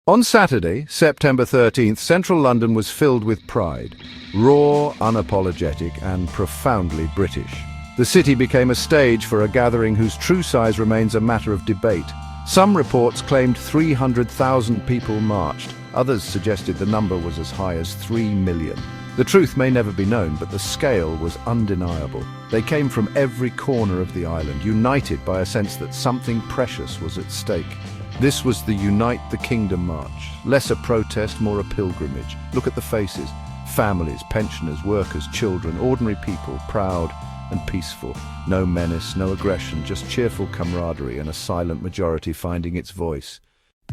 On Saturday, September 13th, central London was filled with pride, raw, unapologetic, and profoundly British. The city became a stage for a gathering whose true size remains a matter of debate. Some reports claimed 300,000 people marched. Others suggested the number was as high as 3 million. The truth may never be known, but the scale was undeniable. They came from every corner of the island, united by a sense that something precious was at stake. This was the Unite the Kingdom March. Less a protest, more a pilgrimage. Look at the faces. Families, pensioners, workers, children, ordinary people, proud and peaceful. No menace, no aggression, just cheerful camaraderie and a silent majority finding its voice.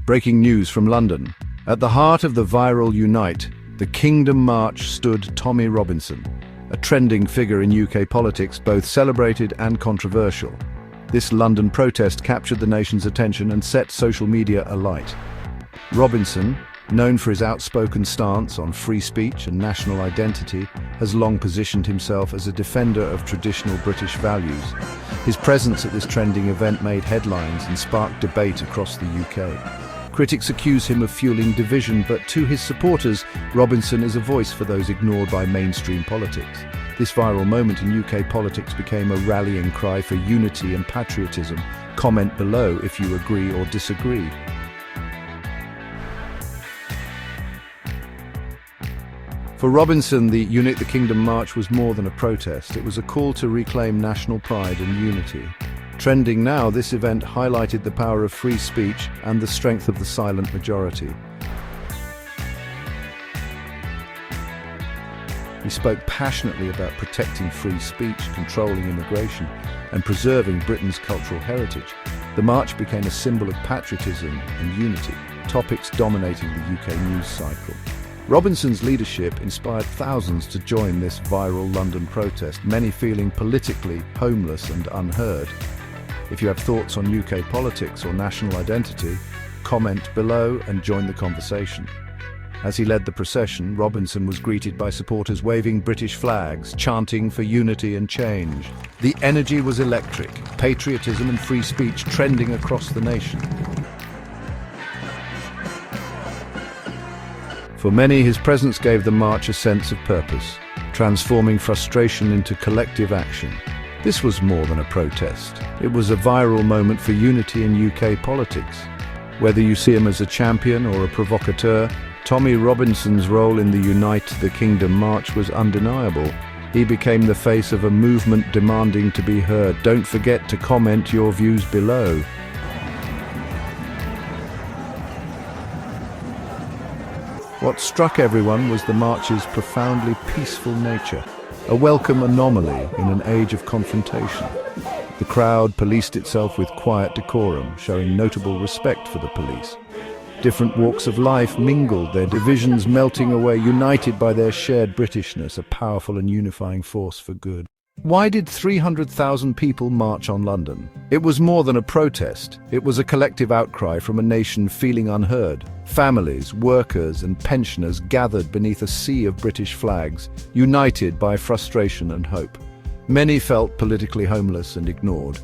Breaking news from London. At the heart of the viral Unite, the Kingdom March stood Tommy Robinson, a trending figure in UK politics, both celebrated and controversial. This London protest captured the nation's attention and set social media alight. Robinson, known for his outspoken stance on free speech and national identity, has long positioned himself as a defender of traditional British values. His presence at this trending event made headlines and sparked debate across the UK. Critics accuse him of fueling division, but to his supporters, Robinson is a voice for those ignored by mainstream politics. This viral moment in UK politics became a rallying cry for unity and patriotism. Comment below if you agree or disagree. For Robinson, the Unite the Kingdom March was more than a protest. It was a call to reclaim national pride and unity. Trending now, this event highlighted the power of free speech and the strength of the silent majority. He spoke passionately about protecting free speech, controlling immigration, and preserving Britain's cultural heritage. The march became a symbol of patriotism and unity, topics dominating the UK news cycle. Robinson's leadership inspired thousands to join this viral London protest, many feeling politically homeless and unheard. If you have thoughts on UK politics or national identity, comment below and join the conversation. As he led the procession, Robinson was greeted by supporters waving British flags, chanting for unity and change. The energy was electric, patriotism and free speech trending across the nation. For many, his presence gave the march a sense of purpose, transforming frustration into collective action. This was more than a protest. It was a viral moment for unity in UK politics. Whether you see him as a champion or a provocateur, Tommy Robinson's role in the Unite the Kingdom March was undeniable. He became the face of a movement demanding to be heard. Don't forget to comment your views below. What struck everyone was the march's profoundly peaceful nature, a welcome anomaly in an age of confrontation. The crowd policed itself with quiet decorum, showing notable respect for the police. Different walks of life mingled, their divisions melting away, united by their shared Britishness, a powerful and unifying force for good. Why did 300,000 people march on London? It was more than a protest. It was a collective outcry from a nation feeling unheard. Families, workers and pensioners gathered beneath a sea of British flags, united by frustration and hope. Many felt politically homeless and ignored.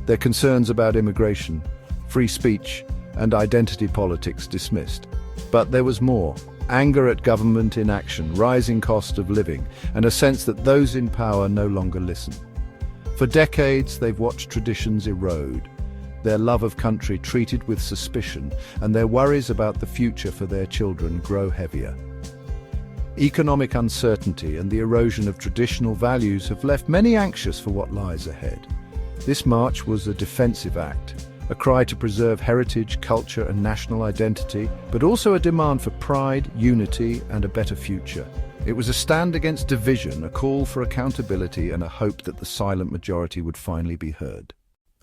Their concerns about immigration, free speech, and identity politics dismissed. But there was more. Anger at government inaction, rising cost of living, and a sense that those in power no longer listen. For decades, they've watched traditions erode, their love of country treated with suspicion, and their worries about the future for their children grow heavier. Economic uncertainty and the erosion of traditional values have left many anxious for what lies ahead. This march was a defensive act, a cry to preserve heritage, culture and national identity, but also a demand for pride, unity and a better future. It was a stand against division, a call for accountability and a hope that the silent majority would finally be heard.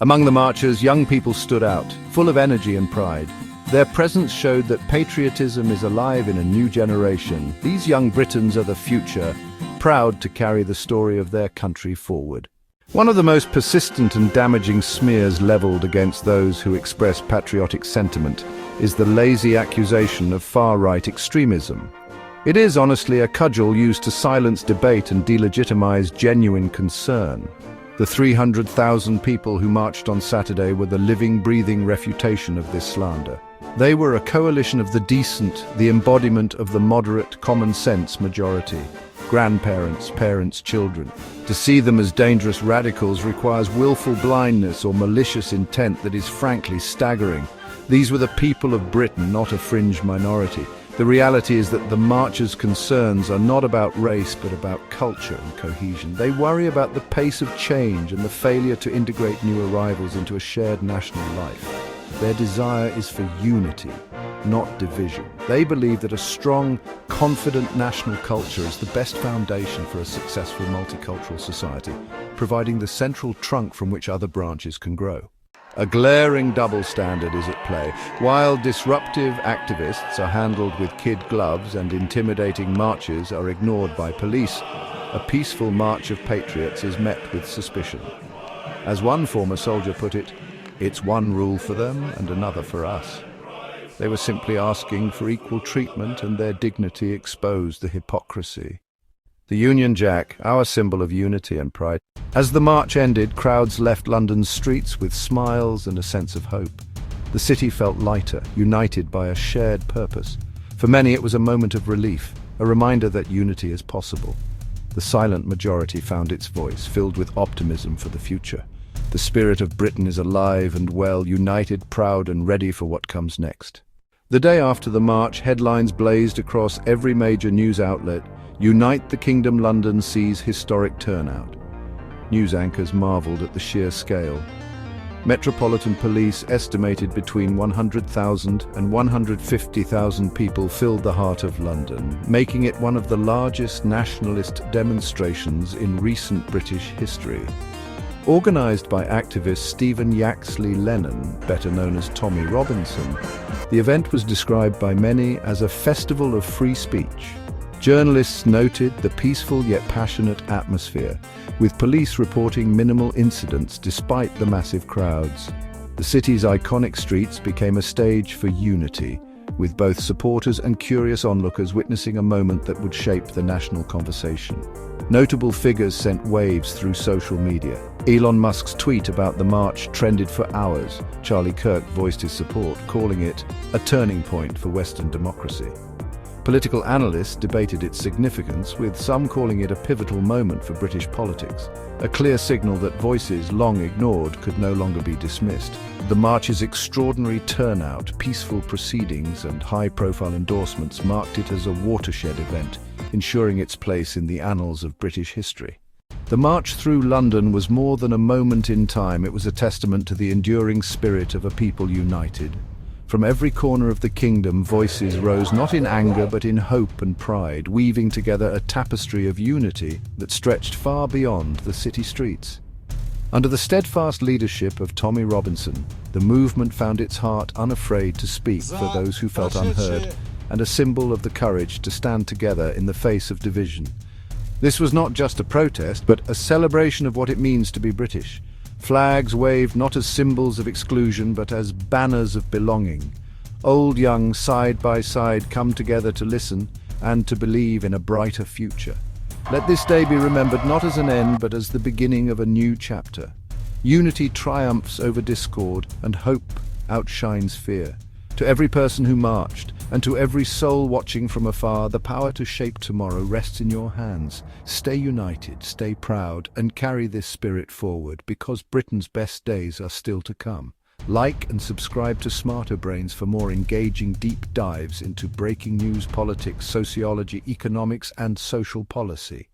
Among the marchers, young people stood out, full of energy and pride. Their presence showed that patriotism is alive in a new generation. These young Britons are the future, proud to carry the story of their country forward. One of the most persistent and damaging smears leveled against those who express patriotic sentiment is the lazy accusation of far-right extremism. It is honestly a cudgel used to silence debate and delegitimize genuine concern. The 300,000 people who marched on Saturday were the living, breathing refutation of this slander. They were a coalition of the decent, the embodiment of the moderate, common-sense majority. Grandparents, parents, children. To see them as dangerous radicals requires willful blindness or malicious intent that is frankly staggering. These were the people of Britain, not a fringe minority. The reality is that the marchers' concerns are not about race, but about culture and cohesion. They worry about the pace of change and the failure to integrate new arrivals into a shared national life. Their desire is for unity, not division. They believe that a strong, confident national culture is the best foundation for a successful multicultural society, providing the central trunk from which other branches can grow. A glaring double standard is at play. While disruptive activists are handled with kid gloves and intimidating marches are ignored by police, a peaceful march of patriots is met with suspicion. As one former soldier put it, "It's one rule for them and another for us." They were simply asking for equal treatment, and their dignity exposed the hypocrisy. The Union Jack, our symbol of unity and pride. As the march ended, crowds left London's streets with smiles and a sense of hope. The city felt lighter, united by a shared purpose. For many, it was a moment of relief, a reminder that unity is possible. The silent majority found its voice, filled with optimism for the future. The spirit of Britain is alive and well, united, proud, and ready for what comes next. The day after the march, headlines blazed across every major news outlet. "Unite the Kingdom, London sees historic turnout." News anchors marveled at the sheer scale. Metropolitan Police estimated between 100,000 and 150,000 people filled the heart of London, making it one of the largest nationalist demonstrations in recent British history. Organised by activist Stephen Yaxley Lennon, better known as Tommy Robinson, the event was described by many as a festival of free speech. Journalists noted the peaceful yet passionate atmosphere, with police reporting minimal incidents despite the massive crowds. The city's iconic streets became a stage for unity, with both supporters and curious onlookers witnessing a moment that would shape the national conversation. Notable figures sent waves through social media. Elon Musk's tweet about the march trended for hours. Charlie Kirk voiced his support, calling it a turning point for Western democracy. Political analysts debated its significance, with some calling it a pivotal moment for British politics, a clear signal that voices long ignored could no longer be dismissed. The march's extraordinary turnout, peaceful proceedings, and high-profile endorsements marked it as a watershed event, ensuring its place in the annals of British history. The march through London was more than a moment in time. It was a testament to the enduring spirit of a people united. From every corner of the kingdom, voices rose not in anger but in hope and pride, weaving together a tapestry of unity that stretched far beyond the city streets. Under the steadfast leadership of Tommy Robinson, the movement found its heart unafraid to speak for those who felt unheard, and a symbol of the courage to stand together in the face of division. This was not just a protest, but a celebration of what it means to be British. Flags waved not as symbols of exclusion, but as banners of belonging. Old, young, side by side, come together to listen and to believe in a brighter future. Let this day be remembered not as an end, but as the beginning of a new chapter. Unity triumphs over discord, and hope outshines fear. To every person who marched, and to every soul watching from afar, the power to shape tomorrow rests in your hands. Stay united, stay proud, and carry this spirit forward, because Britain's best days are still to come. Like and subscribe to Smarter Brains for more engaging deep dives into breaking news, politics, sociology, economics, and social policy.